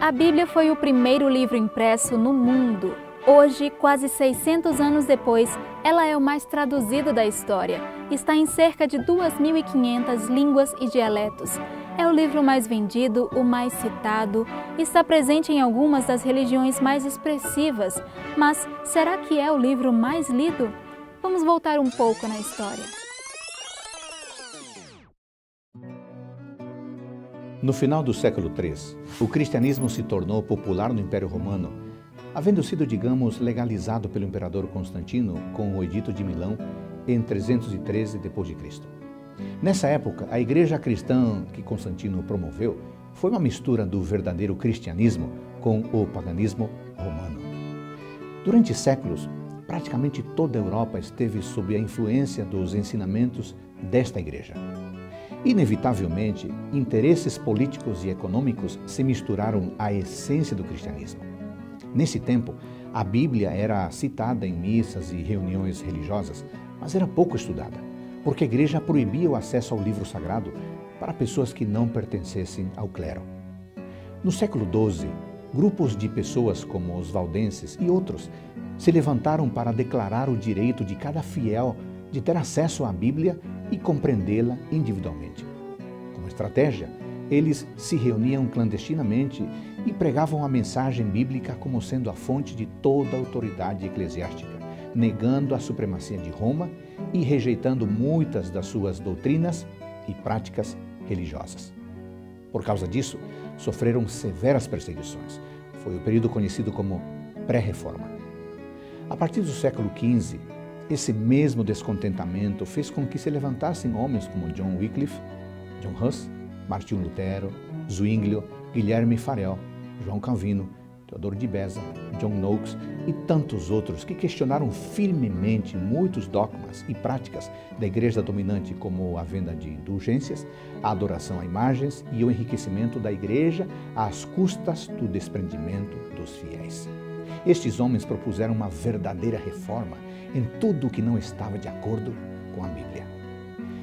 A Bíblia foi o primeiro livro impresso no mundo. Hoje, quase 600 anos depois, ela é o mais traduzido da história. Está em cerca de 2.500 línguas e dialetos. É o livro mais vendido, o mais citado, está presente em algumas das religiões mais expressivas. Mas será que é o livro mais lido? Vamos voltar um pouco na história. No final do século III, o cristianismo se tornou popular no Império Romano, havendo sido, digamos, legalizado pelo imperador Constantino com o Edito de Milão em 313 d.C. Nessa época, a igreja cristã que Constantino promoveu foi uma mistura do verdadeiro cristianismo com o paganismo romano. Durante séculos, praticamente toda a Europa esteve sob a influência dos ensinamentos desta igreja. Inevitavelmente, interesses políticos e econômicos se misturaram à essência do cristianismo. Nesse tempo, a Bíblia era citada em missas e reuniões religiosas, mas era pouco estudada, porque a igreja proibia o acesso ao livro sagrado para pessoas que não pertencessem ao clero. No século XII, grupos de pessoas como os valdenses e outros se levantaram para declarar o direito de cada fiel de ter acesso à Bíblia e compreendê-la individualmente. Como estratégia, eles se reuniam clandestinamente e pregavam a mensagem bíblica como sendo a fonte de toda a autoridade eclesiástica, negando a supremacia de Roma e rejeitando muitas das suas doutrinas e práticas religiosas. Por causa disso, sofreram severas perseguições. Foi o período conhecido como pré-reforma. A partir do século XV, esse mesmo descontentamento fez com que se levantassem homens como John Wycliffe, John Huss, Martinho Lutero, Zwinglio, Guilherme Farel, João Calvino, Teodoro de Beza, John Knox e tantos outros que questionaram firmemente muitos dogmas e práticas da igreja dominante, como a venda de indulgências, a adoração a imagens e o enriquecimento da igreja às custas do desprendimento dos fiéis. Estes homens propuseram uma verdadeira reforma em tudo o que não estava de acordo com a Bíblia.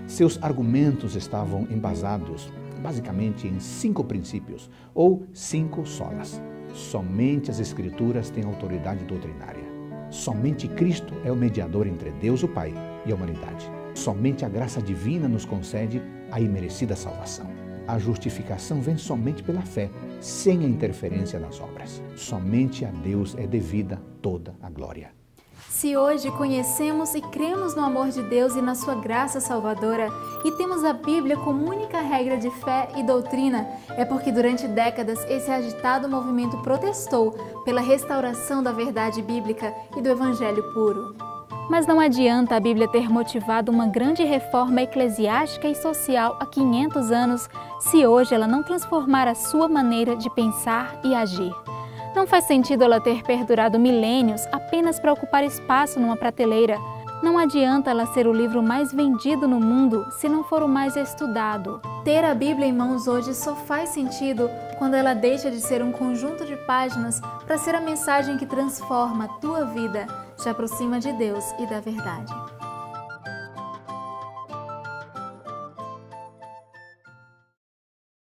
Seus argumentos estavam embasados basicamente em 5 princípios ou 5 solas. Somente as Escrituras têm autoridade doutrinária. Somente Cristo é o mediador entre Deus, o Pai, e a humanidade. Somente a graça divina nos concede a imerecida salvação. A justificação vem somente pela fé, sem a interferência das obras. Somente a Deus é devida toda a glória. Se hoje conhecemos e cremos no amor de Deus e na sua graça salvadora e temos a Bíblia como única regra de fé e doutrina, é porque durante décadas esse agitado movimento protestou pela restauração da verdade bíblica e do evangelho puro. Mas não adianta a Bíblia ter motivado uma grande reforma eclesiástica e social há 500 anos se hoje ela não transformar a sua maneira de pensar e agir. Não faz sentido ela ter perdurado milênios apenas para ocupar espaço numa prateleira. Não adianta ela ser o livro mais vendido no mundo se não for o mais estudado. Ter a Bíblia em mãos hoje só faz sentido quando ela deixa de ser um conjunto de páginas para ser a mensagem que transforma a tua vida, te aproxima de Deus e da verdade.